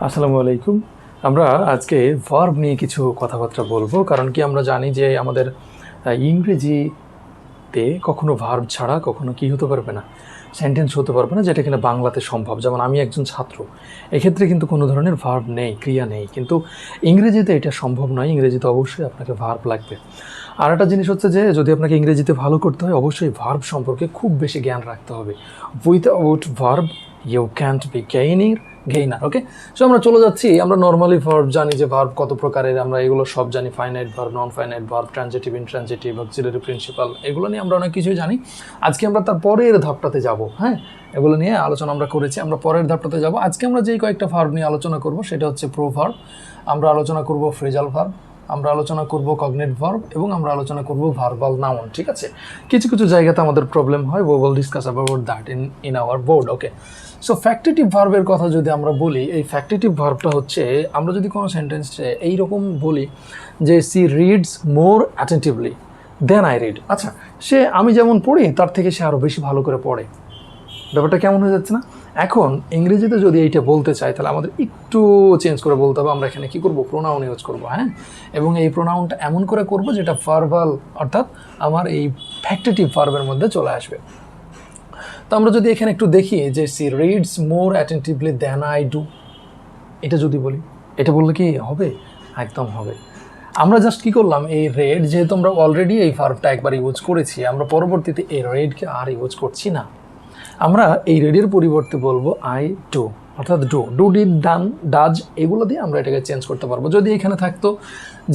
আসসালামু আলাইকুম। আমরা আজকে ভার্ব নিয়ে কিছু কথাবার্তা বলবো, কারণ কি আমরা জানি যে আমাদের ইংরেজিতে কখনো ভার্ব ছাড়া কখনো কি হতে পারবে না, সেন্টেন্স হতে পারবে না, যেটা কিনা বাংলাতে সম্ভব। যেমন আমি একজন ছাত্র, এক্ষেত্রে কিন্তু কোনো ধরনের ভার্ব নেই, ক্রিয়া নেই, কিন্তু ইংরেজিতে এটা সম্ভব নয়। ইংরেজিতে অবশ্যই আপনাকে ভার্ব লাগবে। আর একটা জিনিস হচ্ছে যে যদি আপনাকে ইংরেজিতে ভালো করতে হয়, অবশ্যই ভার্ব সম্পর্কে খুব বেশি জ্ঞান রাখতে হবে। Without verb you can't be gainer. Okay, so আমরা চলে যাচ্ছি। আমরা নর্মালি ভার্ব জানি যে ভার্ব কত প্রকারের, আমরা এগুলো সব জানি। Finite verb, non finite verb, transitive, intransitive, auxiliary, principal, এগুলো নিয়ে আমরা অনেক কিছুই জানি। আজকে আমরা তার পরের ধাপটাতে যাব। হ্যাঁ, এগুলো নিয়ে আলোচনা আমরা করেছি, আমরা পরের ধাপটাতে যাব। আজকে আমরা যেই কয়েকটা ভার্ব নিয়ে আলোচনা করব সেটা হচ্ছে প্রোভার্ব, আমরা আলোচনা করব ফ্রেজাল ভার্ব, আমরা আলোচনা করব কগনেট ভার্ব, এবং আমরা আলোচনা করব ভার্বাল নাউন। ঠিক আছে, কিছু কিছু জায়গাতে আমাদের প্রবলেম হয়, we will discuss about that in our board. Okay, so factitive ভার্বের কথা যদি আমরা বলি, এই ফ্যাক্টিটিভ ভার্বটা হচ্ছে আমরা যদি কোনো সেন্টেন্সে এইরকম বলি যে she reads more attentively then I read. আচ্ছা, আমি যেমন পড়ি তার থেকে সে আরও বেশি ভালো করে পড়ে। ব্যাপারটা কেমন হয়ে যাচ্ছে না? এখন ইংরেজিতে যদি এইটা বলতে চাই, তাহলে আমাদের একটু চেঞ্জ করে বলতে হবে। আমরা এখানে কি করব? প্রোনাউন ইউজ করব। হ্যাঁ, এবং এই প্রোনাউনটা এমন করে করব যেটা ভার্বাল, অর্থাৎ আমার এই ফ্যাক্টিটিভ ভার্বের মধ্যে চলে আসবে। তো আমরা যদি এখানে একটু দেখি যে she reads more attentively than I do, এটা যদি বলি, এটা বললে কি হবে? একদম হবে। আমরা জাস্ট কি করলাম, এই রেড, যেহেতু আমরা অলরেডি এই ভার্বটা একবার ইউজ করেছি, আমরা পরবর্তীতে এই রেডকে আর ইউজ করছি না। আমরা এই রেডের পরিবর্তে বলবো আই ডু, অর্থাৎ ডু ডিড ডান ডাজ, এগুলো দিয়ে আমরা এটাকে চেঞ্জ করতে পারবো। যদি এখানে থাকতো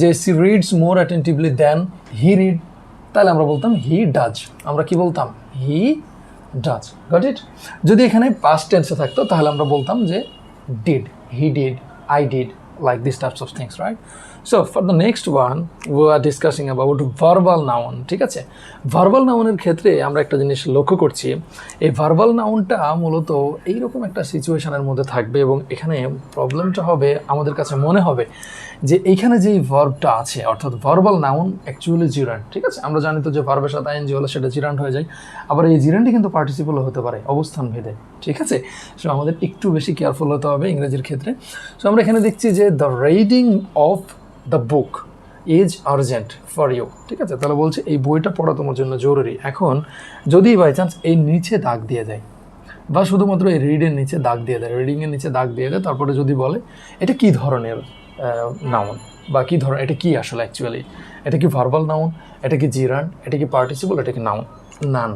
যে she reads more attentively than he read, তাহলে আমরা বলতাম হি ডাজ। আমরা কি বলতাম? He does. Got it? যদি এখানে পাস্ট টেন্সে থাকতো তাহলে আমরা বলতাম যে did, he did, I did, like these types of things, right? So for the next one we are discussing about verbal noun. ঠিক আছে, ভার্বাল নাউনের ক্ষেত্রে আমরা একটা জিনিস লক্ষ্য করছি, এই ভার্বাল নাউনটা মূলত এইরকম একটা সিচুয়েশনের মধ্যে থাকবে, এবং এখানে প্রবলেমটা হবে, আমাদের কাছে মনে হবে যে এইখানে যেই ভার্বটা আছে, অর্থাৎ ভার্বাল নাউন অ্যাকচুয়ালি জিরান্ড। ঠিক আছে, আমরা জানি তো যে ভার্বের সাথে আইএনজি হলে সেটা জিরান্ড হয়ে যায়, আবার এই জিরান্ডই কিন্তু পার্টিসিপলও হতে পারে অবস্থান ভেদে। ঠিক আছে, সো আমাদের একটু বেশি কেয়ারফুল হতে হবে ইংরেজির ক্ষেত্রে। সো আমরা এখানে দেখছি যে the reading of the book is urgent for you. ঠিক আছে, তাহলে বলছে এই বইটা পড়া তোমার জন্য জরুরি। এখন যদি বাই চান্স এই নিচে দাগ দিয়ে যায়, বা শুধুমাত্র এই রিডের নিচে দাগ দিয়ে দেয়, রিডিংয়ের নিচে দাগ দিয়ে দেয়, তারপরে যদি বলে এটা কী ধরনের নাউন, বা কী ধরনের, এটা কি আসলে অ্যাকচুয়ালি, এটা কি ভার্বাল নাউন, এটা কি জিরান্ড, এটা কি পার্টিসিপল, এটা কি নাউন? নান।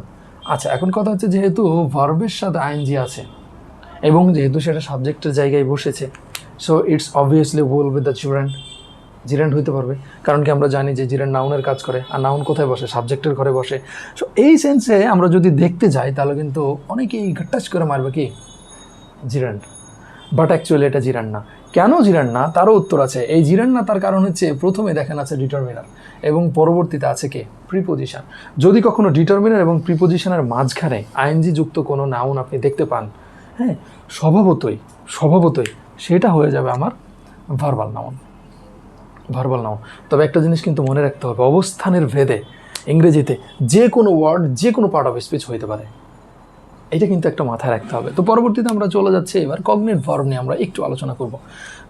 আচ্ছা, এখন কথা হচ্ছে যেহেতু ভার্বের সাথে আইএনজি আছে এবং যেহেতু সেটা সাবজেক্টের জায়গায় বসেছে, so it's obviously will with the জিরান্ড হইতে পারবে। কারণ কি আমরা জানি যে জিরান্ড নাউনের কাজ করে, আর নাউন কোথায় বসে? সাবজেক্টের ঘরে বসে। সো এই সেন্সে আমরা যদি দেখতে যাই তাহলে কিন্তু অনেকেই ঘাটাচ করে মারবে কি জিরান্ড, বাট অ্যাকচুয়ালি এটা জিরান্ড না। কেন জিরান্ড না তারও উত্তর আছে। এই জিরান্ড না তার কারণ হচ্ছে প্রথমে দেখেন আছে ডিটারমিনার, এবং পরবর্তীতে আছে কে? প্রিপোজিশন। যদি কখনো ডিটারমিনার এবং প্রিপোজিশনের মাঝখানে আইএনজি যুক্ত কোনো নাউন আপনি দেখতে পান, হ্যাঁ, স্বভাবতই সেটা হয়ে যাবে আমার ভার্বাল নাউন। তবে একটা জিনিস কিন্তু মনে রাখতে হবে, অবস্থানের ভেদে ইংরেজিতে যে কোনো ওয়ার্ড যে কোনো পার্ট অফ স্পিচ হইতে পারে, এটা কিন্তু একটা মাথায় রাখতে হবে। তো পরবর্তীতে আমরা চলে যাচ্ছি এবার কগনেট ভার্ব নিয়ে আমরা একটু আলোচনা করব।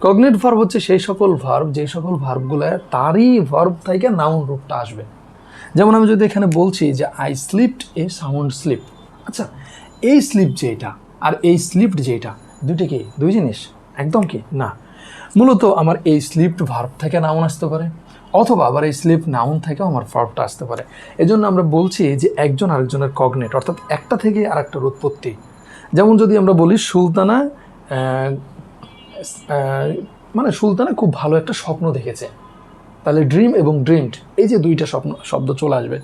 কগনেট ভার্ব হচ্ছে সেই সকল ভার্ব, যেই সকল ভার্বগুলো তারই ভার্ব থেকে নাউন রূপটা আসবে। যেমন আমি যদি এখানে বলছি যে I slipped a sound sleep, আচ্ছা, এই স্লিপ যেটা আর এই স্লিপড যেটা, দুই জিনিস একদম কি না। মূলত আমার এই স্লিপড ভার্ব থেকে নাউন আসতে পারে, অথবা আবার এই স্লিপ নাউন থেকেও আমার ভার্বটা আসতে পারে। এজন্য আমরা বলছি যে একজন আরেকজনের কগনেট, অর্থাৎ একটা থেকে আর একটার উৎপত্তি। যেমন যদি আমরা বলি সুলতানা, মানে সুলতানা খুব ভালো একটা স্বপ্ন দেখেছে, তাহলে ড্রিম এবং ড্রিমড, এই যে দুইটা শব্দ চলে আসবে।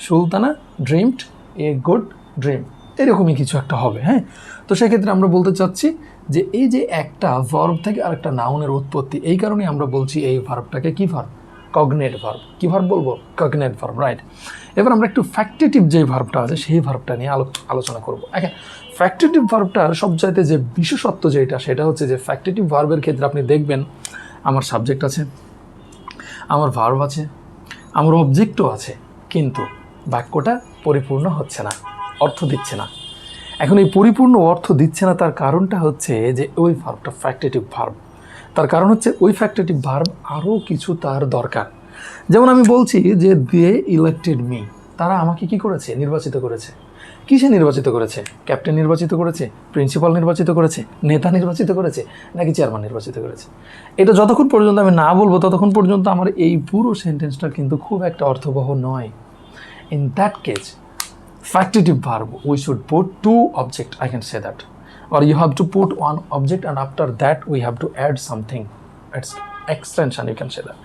Sultana dreamed a good dream, এরকমই কিছু একটা হবে। হ্যাঁ, তো সেক্ষেত্রে আমরা বলতে চাচ্ছি যে এই যে একটা ভার্ব থেকে আরেকটা নাউনের উৎপত্তি, এই কারণে আমরা বলছি এই ভার্বটাকে কি ভার্ব? Cognate verb. কি ভার্ব বলবো? Cognate verb, right. এবার আমরা একটু ফ্যাক্টিটিভ যে ভার্বটা আছে সেই ভার্বটা নিয়ে আলোচনা করবো। এখন ফ্যাক্টিটিভ ভার্বটার সবচাইতে যে বিশেষত্ব যেটা, সেটা হচ্ছে যে ফ্যাক্টিটিভ ভার্বের ক্ষেত্রে আপনি দেখবেন আমার সাবজেক্ট আছে, আমার ভার্ব আছে, আমার অবজেক্টও আছে, কিন্তু বাক্যটা পরিপূর্ণ হচ্ছে না, অর্থ দিচ্ছে না। এখন এই পরিপূর্ণ অর্থ দিচ্ছে না, তার কারণটা হচ্ছে যে ওই ভার্বটা ফ্যাক্টেটিভ ভার্ব। তার কারণ হচ্ছে ওই ফ্যাক্টেটিভ ভার্ব আরও কিছু তার দরকার। যেমন আমি বলছি যে দে ইলেক্টেড মি, তারা আমাকে কি করেছে? নির্বাচিত করেছে। কিসে নির্বাচিত করেছে? ক্যাপ্টেন নির্বাচিত করেছে, প্রিন্সিপাল নির্বাচিত করেছে, নেতা নির্বাচিত করেছে, নাকি চেয়ারম্যান নির্বাচিত করেছে? এটা যতক্ষণ পর্যন্ত আমি না বলবো ততক্ষণ পর্যন্ত আমার এই পুরো সেন্টেন্সটা কিন্তু খুব একটা অর্থবহ নয়। In that case factitive verb we should put two object, I can say that, or you have to put one object and after that we have to add something, it's extension, you can say that.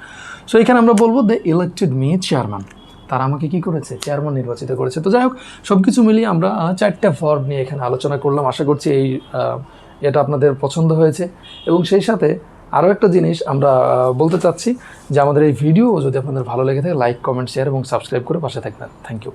So এখানে আমরা বলবো they elected me chairman, তারা আমাকে কি করেছে? Chairman নির্বাচিত করেছে। তো যাই হোক, সব কিছু মিলিয়ে আমরা 4টা ভার্ব নিয়ে এখানে আলোচনা করলাম। আশা করছি এটা আপনাদের পছন্দ হয়েছে। এবং সেই সাথে আরও একটা জিনিস আমরা বলতে চাচ্ছি যে আমাদের এই ভিডিও যদি আপনাদের ভালো লেগে থাকে লাইক, কমেন্ট, শেয়ার এবং সাবস্ক্রাইব করে পাশে থাকবেন। Thank you.